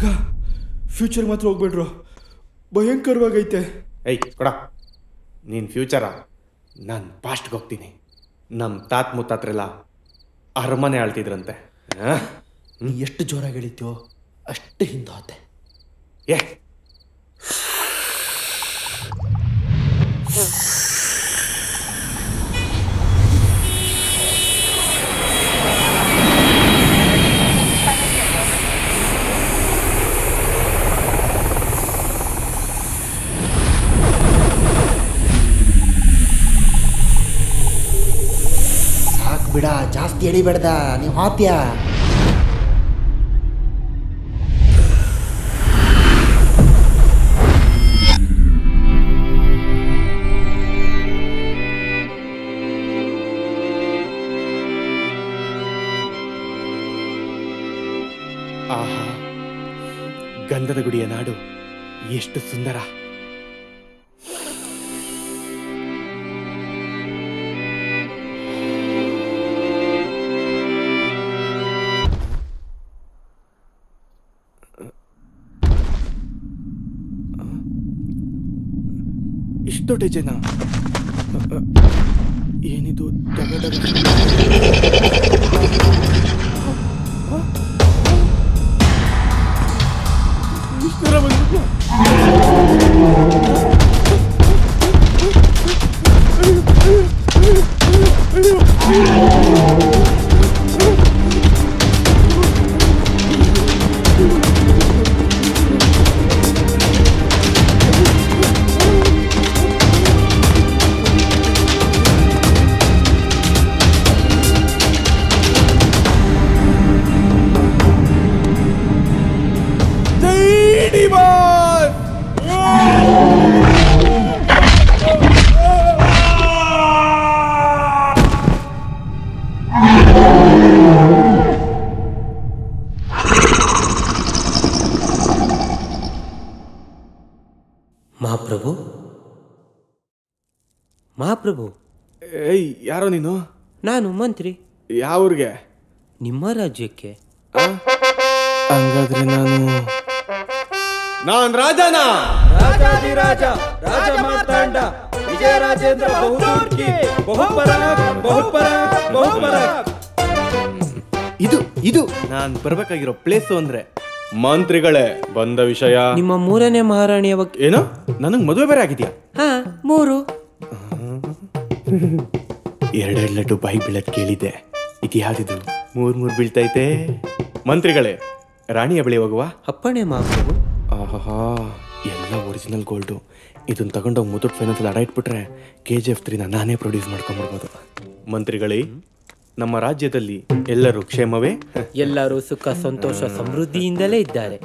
ಮಗ ಫ್ಯೂಚರ್ ಮಾತ್ರ ಹೋಗ್ಬೇಡ್ರು, ಭಯಂಕರವಾಗೈತೆ. ಏಯ್ ಕೊಡ, ನೀನು ಫ್ಯೂಚರಾ? ನಾನು ಪಾಸ್ಟ್ಗೆ ಹೋಗ್ತೀನಿ. ನಮ್ಮ ತಾತ ಮುತ್ತಾತ್ರೆಲ್ಲ ಅರಮನೆ ಆಳ್ತಿದ್ರಂತೆ. ನೀ ಎಷ್ಟು ಜೋರಾಗಿ ಹೇಳಿದ್ಯೋ ಅಷ್ಟು ಹಿಂದೋತೆ. ಏ ಬಿಡ, ಜಾಸ್ತಿ ಎಳಿಬೇಡ್ದ, ನೀವು ಹಾತ್ಯ. ಆಹಾ, ಗಂಧದ ಗುಡಿಯ ನಾಡು ಎಷ್ಟು ಸುಂದರ. ಇಷ್ಟೊಟ್ಟೆ ಜನ, ಏನಿದು? ಇಷ್ಟರ ಬಂದ್ಬಿಟ್ಟ. ಮಹಾಪ್ರಭು, ಮಹಾಪ್ರಭು. ಏಯ್, ಯಾರೋ ನೀನು? ನಾನು ಮಂತ್ರಿ. ಯಾವ್ರಿಗೆ? ನಿಮ್ಮ ರಾಜ್ಯಕ್ಕೆ. ಹಂಗಾದ್ರೆ ನಾನು ರಾಜನ, ರಾಜಾಧಿರಾಜ, ರಾಜ ಮಾರ್ತಾಂಡ, ವಿಜಯರಾಜೇಂದ್ರ ಬಹುದೂರ್ಕಿ, ಬಹುಪರಾಕ್, ಬಹುಪರಾಕ್, ಬಹುಪರಾಕ್. ಇದು ನಾನು ಬರ್ಬೇಕಾಗಿರೋ ಪ್ಲೇಸು. ಅಂದ್ರೆ ಮಂತ್ರಿಗಳೇ, ಬಂದ ವಿಷಯ ನಿಮ್ಮ 3ನೇ ಮಹಾರಾಣಿಯ ಬಗ್ಗೆ. ಏನು? ನನಗೆ ಮದುವೆ ಬೇರೆ ಆಗಿದ್ಯಾ? ಹಾ, 3. ಎರಡೆರಡು ಲಡ್ಡು ಬಾಯಿ ಬೀಳತ್ ಕೇಳಿದ್ದೆ. ಇದು ಯಾವ್ದಿದು? 3 ಬೀಳ್ತೈತೆ. ಮಂತ್ರಿಗಳೇ, ರಾಣಿಯ ಬಳಿ ಹೋಗುವ? ಅಪ್ಪಣೆ ಮಹಾಪ್ರಭು. ಆಹಾ, ಎಲ್ಲ ಒರಿಜಿನಲ್ ಗೋಲ್ಡು. ಇದನ್ನ ತಗೊಂಡೋಗಿ ಮುತ್ತೂಟ್ ಫೈನಾನ್ಸ್ ಅಡ ಇಟ್ಬಿಟ್ರೆ KGF 3 ನಾನೇ ಪ್ರೊಡ್ಯೂಸ್ ಮಾಡ್ಕೊಂಡ್ಬಿಡ್ಬೋದು. ಮಂತ್ರಿಗಳೇ, ನಮ್ಮ ರಾಜ್ಯದಲ್ಲಿ ಎಲ್ಲರೂ ಕ್ಷೇಮವೇ? ಎಲ್ಲರೂ ಸುಖ ಸಂತೋಷ ಸಮೃದ್ಧಿಯಿಂದಲೇ ಇದ್ದಾರೆ.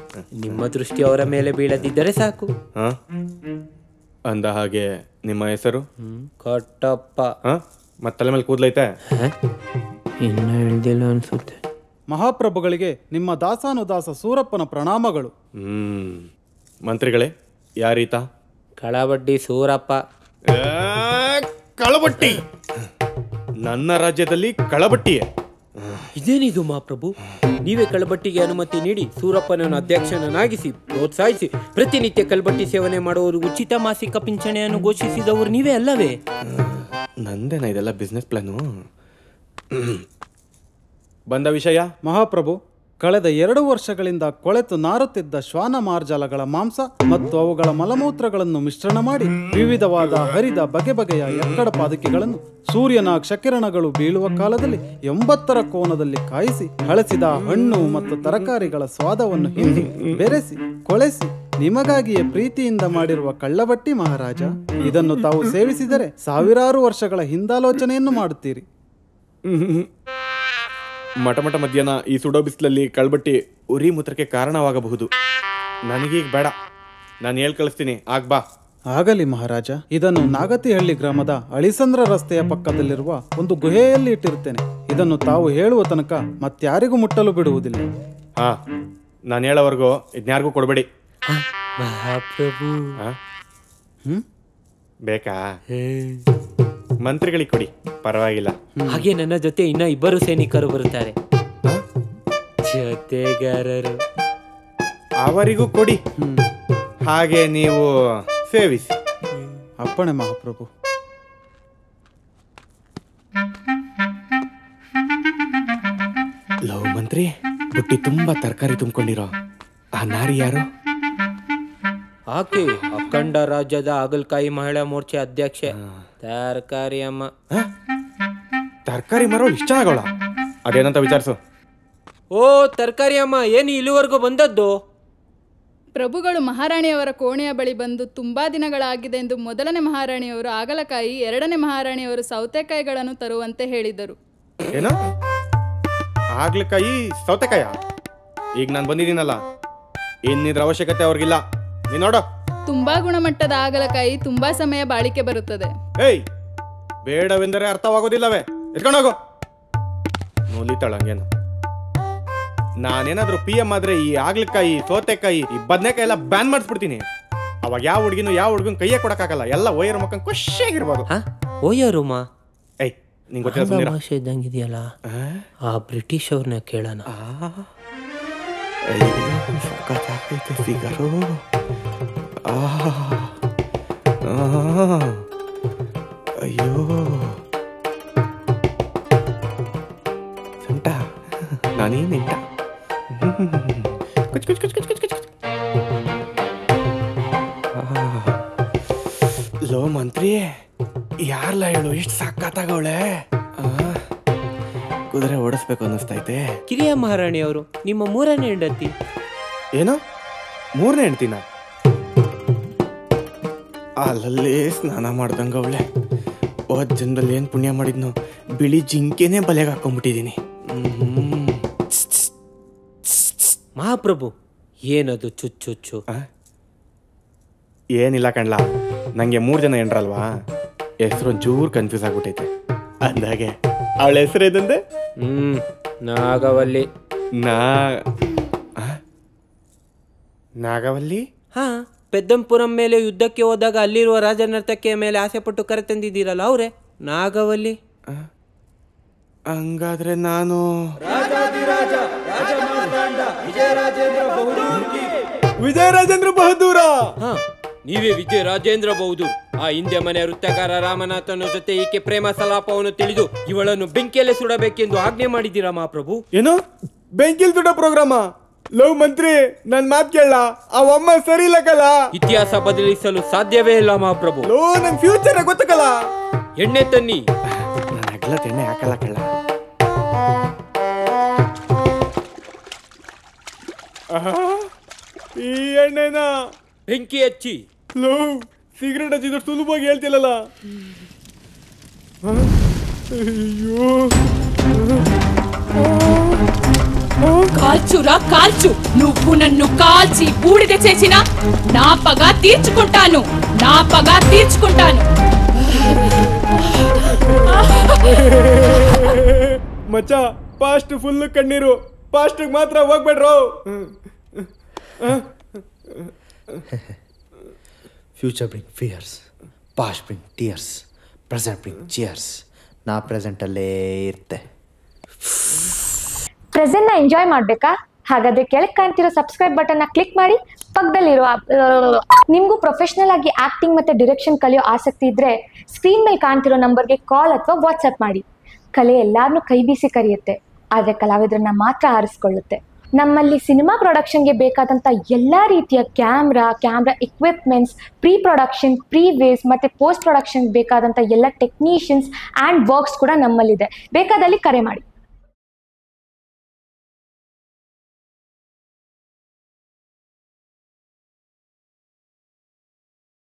ನಿಮ್ಮ ದೃಷ್ಟಿ ಅವರ ಮೇಲೆ ಬೀಳದಿದ್ದರೆ ಸಾಕು. ಅಂದ ಹಾಗೆ ನಿಮ್ಮ ಹೆಸರು? ಕಟ್ಟಪ್ಪ. ಮತ್ತೆ ತಲೆ ಮೇಲೆ ಕೂದಲೈತೆ? ಇನ್ನು ಹೇಳ್ದಿಲ್ಲ ಅನ್ಸುತ್ತೆ. ಮಹಾಪ್ರಭುಗಳಿಗೆ ನಿಮ್ಮ ದಾಸಾನುದಾಸ ಸೂರಪ್ಪನ ಪ್ರಣಾಮಗಳು. ಮಂತ್ರಿಗಳೇ, ಯಾರೀತ? ಕಳಬಡ್ಡಿ ಸೂರಪ್ಪ. ಕಳಬಟ್ಟಿ? ನನ್ನ ರಾಜ್ಯದಲ್ಲಿ ಕಳಬಟ್ಟಿಯೇ? ಇದೇನಿದು ಮಹಾಪ್ರಭು? ನೀವೇ ಕಳಬಟ್ಟಿಗೆ ಅನುಮತಿ ನೀಡಿ ಸೂರಪ್ಪನನ್ನು ಅಧ್ಯಕ್ಷನನ್ನಾಗಿಸಿ ಪ್ರೋತ್ಸಾಹಿಸಿ ಪ್ರತಿನಿತ್ಯ ಕಲ್ಬಟ್ಟಿ ಸೇವನೆ ಮಾಡುವವರು ಉಚಿತ ಮಾಸಿಕ ಪಿಂಚಣಿಯನ್ನು ಘೋಷಿಸಿದವರು ನೀವೇ ಅಲ್ಲವೇ? ನಂದೇನ ಇದೆಲ್ಲ ಬಿಸ್ನೆಸ್ ಪ್ಲಾನು. ಬಂದ ವಿಷಯ? ಮಹಾಪ್ರಭು, ಕಳೆದ 2 ವರ್ಷಗಳಿಂದ ಕೊಳೆತು ನಾರುತ್ತಿದ್ದ ಶ್ವಾನ ಮಾರ್ಜಾಲಗಳ ಮಾಂಸ ಮತ್ತು ಅವುಗಳ ಮಲಮೂತ್ರಗಳನ್ನು ಮಿಶ್ರಣ ಮಾಡಿ ವಿವಿಧವಾದ ಹರಿದ ಬಗೆ ಬಗೆಯ ಎಕ್ಕಡ ಪಾದಕಿಗಳನ್ನು ಸೂರ್ಯನ ಕ್ಷಕಿರಣಗಳು ಬೀಳುವ ಕಾಲದಲ್ಲಿ 80ರ ಕೋನದಲ್ಲಿ ಕಾಯಿಸಿ ಹಳಸಿದ ಹಣ್ಣು ಮತ್ತು ತರಕಾರಿಗಳ ಸ್ವಾದವನ್ನು ಹಿಂಡಿ ಬೆರೆಸಿ ಕೊಳೆಸಿ ನಿಮಗಾಗಿಯೇ ಪ್ರೀತಿಯಿಂದ ಮಾಡಿರುವ ಕಳ್ಳಬಟ್ಟಿ ಮಹಾರಾಜ. ಇದನ್ನು ತಾವು ಸೇವಿಸಿದರೆ ಸಾವಿರಾರು ವರ್ಷಗಳ ಹಿಂದಾಲೋಚನೆಯನ್ನು ಮಾಡುತ್ತೀರಿ. ಮಠ ಮಧ್ಯಾಹ್ನ ಈ ಸುಡೋ ಬಿಸಿಲಲ್ಲಿ ಕಳ್ಬಟ್ಟಿ ಉರಿ ಮೂತ್ರಕ್ಕೆ ಕಾರಣವಾಗಬಹುದು. ನನಗೀಗ ಬೇಡ, ನಾನು ಹೇಳ್ ಕಳಿಸ್ತೀನಿ, ಬಾ. ಆಗಲಿ ಮಹಾರಾಜ. ಇದನ್ನು ನಾಗತಿಹಳ್ಳಿ ಗ್ರಾಮದ ಅಳಿಸಂದ್ರ ರಸ್ತೆಯ ಪಕ್ಕದಲ್ಲಿರುವ ಒಂದು ಗುಹೆಯಲ್ಲಿ ಇಟ್ಟಿರುತ್ತೇನೆ. ಇದನ್ನು ತಾವು ಹೇಳುವ ತನಕ ಮತ್ಯಾರಿಗೂ ಮುಟ್ಟಲು ಬಿಡುವುದಿಲ್ಲ. ನಾನು ಹೇಳೋವರೆಗೂ ಇದನ್ಯಾರಿಗೂ ಕೊಡಬೇಡಿ. ಮಹಾಪ್ರಭು. ಬೇಕಾ? ಮಂತ್ರಿಗಳಿಗೆ ಕೊಡಿ, ಪರವಾಗಿಲ್ಲ. ಹಾಗೆ ನನ್ನ ಜೊತೆ ಇನ್ನ 2 ಸೈನಿಕರು ಬರುತ್ತಾರೆ, ಜೊತೆಗಾರರು. ಅವರಿಗೂ ಕೊಡಿ, ಹಾಗೆ ನೀವು ಸೇವಿಸಿ. ಅಪ್ಪಣೆ ಮಹಾಪ್ರಭು. ಲವ್ ಮಂತ್ರಿ, ಬುಟ್ಟಿ ತುಂಬಾ ತರಕಾರಿ ತುಂಬಿಕೊಂಡಿರೋ ಆ ನಾರಿ ಯಾರು? ಆಕೆ ಅಖಂಡ ರಾಜ್ಯದ ಹಾಗಲಕಾಯಿ ಮಹಿಳಾ ಮೋರ್ಚೆ ಅಧ್ಯಕ್ಷೆ ತರಕಾರಿ ಅಮ್ಮ. ತರಕಾರಿ ಮರೋಳು ಇಷ್ಟ ಆಗೋಳ? ಅದೇನಂತ ವಿಚಾರಿಸು. ಓ ತರಕಾರಿ ಅಮ್ಮ, ಏನು ಇಲ್ಲಿವರೆಗೂ ಬಂದದ್ದು? ಪ್ರಭುಗಳು ಮಹಾರಾಣಿಯವರ ಕೋಣೆಯ ಬಳಿ ಬಂದು ತುಂಬಾ ದಿನಗಳಾಗಿದೆ ಎಂದು ಮೊದಲನೇ ಮಹಾರಾಣಿಯವರು ಹಾಗಲಕಾಯಿ, ಎರಡನೇ ಮಹಾರಾಣಿಯವರು ಸೌತೆಕಾಯಿಗಳನ್ನು ತರುವಂತೆ ಹೇಳಿದರು. ಏನು ಹಾಗಲಕಾಯಿ ಸೌತೆಕಾಯ? ಈಗ ನಾನು ಬಂದಿದ್ದೀನಲ್ಲ, ಇನ್ನಿದ್ರ ಅವಶ್ಯಕತೆ ಅವ್ರಿಗಿಲ್ಲ. ನೀ ನೋಡು, ತುಂಬಾ ಗುಣಮಟ್ಟದ ಹಾಗಲಕಾಯಿ ತುಂಬಾ ಸಮಯ ಬಾಳಿಕೆ ಬರುತ್ತದೆ. ಏಯ್, ಬೇಡವೆಂದರೆ ಅರ್ಥವಾಗೋದಿಲ್ಲವೇ? ಎತ್ಕೊಂಡೋಗು. ನೋಲಿತಾಳಂಗೇನು? ನಾನೇನಾದ್ರೂ PM ಆದ್ರೆ ಈ ಹಾಗಲಕಾಯಿ, ಸೌತೆಕಾಯಿ, ಈ ಬದನೆಕಾಯಿ ಎಲ್ಲ ಬ್ಯಾನ್ ಮಾಡಿಸ್ಬಿಡ್ತೀನಿ. ಅವಾಗ ಯಾವ ಹುಡುಗನ್ ಕೈಯೇ ಕೊಡಕ್ಕಾಗಲ್ಲ. ಎಲ್ಲ ಓಯರ್ ಮಕ್ಕಳು ಖುಷಿಯಾಗಿರ್ಬೋದು. ಓಯರುಮಾ ಏಯ್, ನಿಂಗೆ ಗೊತ್ತಿಲ್ಲ ಭಾಷೆ ಇದ್ದಂಗಿದೆಯಲ್ಲ, ಆ ಬ್ರಿಟಿಷ್ ಅವ್ರನ್ನ ಕೇಳೋಣ. ಫಿಗರು ಅಯ್ಯೋ ಸಂಟ ನಾನೇನಿಂಟ ಕುಚ್ ಕುಚ್ ಕುಚ್ ಕುಚ್ ಕುಚ್ ಕುಚ್. ಲೋ ಮಂತ್ರಿ, ಯಾರ್ಲ ಹೇಳು, ಎಷ್ಟು ಸಾಕಾತಾಗವಳೆ. ಕುದುರೆ ಓಡಿಸ್ಬೇಕು ಅನ್ನಿಸ್ತೈತೆ. ಕಿರಿಯ ಮಹಾರಾಣಿಯವರು ನಿಮ್ಮ ಮೂರನೇ ಹೆಂಡತಿ. ಏನು, ಮೂರನೇ ಹೆಂಡ್ತಿನ? ಅಲ್ಲಲ್ಲೇ ಸ್ನಾನ ಮಾಡ್ದಂಗ ಅವಳೆ. ಹೋದ ಜನ್ರಲ್ಲಿ ಏನ್ ಪುಣ್ಯ ಮಾಡಿದ್ನು, ಬಿಳಿ ಜಿಂಕೆನೇ ಬಲೆಗೆ ಹಾಕೊಂಡ್ಬಿಟ್ಟಿದೀನಿ. ಮಹಾಪ್ರಭು, ಏನದು ಚುಚ್ಚುಚ್ಚು? ಏನಿಲ್ಲ ಕಣ್ಲಾ, ನಂಗೆ 3 ಜನ ಹೆಂಡ್ರಲ್ವಾ, ಹೆಸರು ಒಂಚೂರು ಕನ್ಫ್ಯೂಸ್ ಆಗ್ಬಿಟ್ಟೈತೆ. ಅಂದಾಗೆ ಅವಳ ಹೆಸರು ಏನಂದೆ? ನಾಗವಲ್ಲಿ. ನಾಗವಲ್ಲಿ? ಹಾ, ಪೆದ್ದಂಪುರಂ ಮೇಲೆ ಯುದ್ಧಕ್ಕೆ ಹೋದಾಗ ಅಲ್ಲಿರುವ ರಾಜನರ್ತಕಿಯ ಮೇಲೆ ಆಸೆ ಪಟ್ಟು ಕರೆತಂದಿದ್ದೀರಲ್ಲ ಅವರೇ ನಾಗವಲ್ಲಿ. ಹಂಗಾದ್ರೆ ನಾನು ವಿಜಯರಾಜೇಂದ್ರ ಬಹದ್ದೂರ. ಹಾ, ನೀವೇ ವಿಜಯ ರಾಜೇಂದ್ರ ಬಹದ್ದೂರ್. ಆ ಹಿಂದೆ ಮನೆ ವೃತ್ತಕಾರ ರಾಮನಾಥನ ಜೊತೆ ಈಕೆ ಪ್ರೇಮ ಸಲಾಪವನ್ನು ತಿಳಿದು ಇವಳನ್ನು ಬೆಂಕಿಯಲ್ಲೇ ಸುಡಬೇಕೆಂದು ಆಜ್ಞೆ ಮಾಡಿದ್ದೀರಾ ಮಹಾಪ್ರಭು. ಏನು, ಬೆಂಕಿಲ್ ಸುಡ ಪ್ರೋಗ್ರಾಮ? ಲವ್ ಮಂತ್ರಿ, ನನ್ ಮಾತ್ ಕೇಳ, ಅವಮ್ಮ ಸರಿ ಇಲ್ಲ ಕಲ. ಇತಿಹಾಸ ಬದಲಿಸಲು ಸಾಧ್ಯವೇ ಇಲ್ಲ ಮಹಾಪ್ರಭು. ಲೋ, ನನ್ ಫ್ಯೂಚರ್ ಗೊತ್ತಕಲ್ಲ. ಎಣ್ಣೆ ತನ್ನಿ. ನಾನು ಅಗ್ಲತ್ ಎಣ್ಣೆ ಹಾಕಲ್ಲ ಕಳ್ಳ. ಈ ಎಣ್ಣೆನ ಬೆಂಕಿ ಹಚ್ಚಿ. ಲೋ, ಸಿಗರೇಟ್ ಹಚ್ಚಿದ್ರೆ ಸುಲಭವಾಗಿ ಹೇಳ್ತಿಲ್ಲಲ್ಲ. ಅಯ್ಯೋ, కాల్చురా కాల్చు, నువ్వు నన్ను కాల్చి బూడిద చేసిన నా పగ తీర్చుకుంటాను, నా పగ తీర్చుకుంటాను. ಮಚ್ಚ, ಪಾಸ್ಟ್ ಫುಲ್ ಕಣ್ಣೀರು, ಪಾಸ್ಟ್ ಮಾತ್ರ ಹೋಗ್ಬೇಡ್ರು. Future bring fears, past bring tears, present bring cheers. ನಾ ಪ್ರೆಸೆಂಟಲ್ಲೇ ಇರ್ತೆ. ಪ್ರೆಸೆಂಟ್ನ ಎಂಜಾಯ್ ಮಾಡಬೇಕಾ? ಹಾಗಾದ್ರೆ ಕೆಳಗೆ ಕಾಣ್ತಿರೋ ಸಬ್ಸ್ಕ್ರೈಬ್ ಬಟನ್ನ ಕ್ಲಿಕ್ ಮಾಡಿ. ಪಕ್ಕದಲ್ಲಿರುವ ನಿಮಗೂ ಪ್ರೊಫೆಷನಲ್ ಆಗಿ ಆಕ್ಟಿಂಗ್ ಮತ್ತೆ ಡಿರೆಕ್ಷನ್ ಕಲಿಯೋ ಆಸಕ್ತಿ ಇದ್ರೆ ಸ್ಕ್ರೀನ್ ಮೇಲೆ ಕಾಣ್ತಿರೋ ನಂಬರ್ಗೆ ಕಾಲ್ ಅಥವಾ ವಾಟ್ಸಪ್ ಮಾಡಿ. ಕಲೆ ಎಲ್ಲಾರನ್ನೂ ಕೈ ಬೀಸಿ ಕರೆಯುತ್ತೆ, ಆದರೆ ಕಲಾವಿದರನ್ನ ಮಾತ್ರ ಆರಿಸ್ಕೊಳ್ಳುತ್ತೆ. ನಮ್ಮಲ್ಲಿ ಸಿನಿಮಾ ಪ್ರೊಡಕ್ಷನ್ಗೆ ಬೇಕಾದಂಥ ಎಲ್ಲ ರೀತಿಯ camera equipments, pre production, pre ways ಮತ್ತು ಪೋಸ್ಟ್ ಪ್ರೊಡಕ್ಷನ್ಗೆ ಬೇಕಾದಂಥ ಎಲ್ಲ ಟೆಕ್ನಿಷಿಯನ್ಸ್ ಆ್ಯಂಡ್ ವರ್ಕ್ಸ್ ಕೂಡ ನಮ್ಮಲ್ಲಿದೆ. ಬೇಕಾದಲ್ಲಿ ಕರೆ ಮಾಡಿ.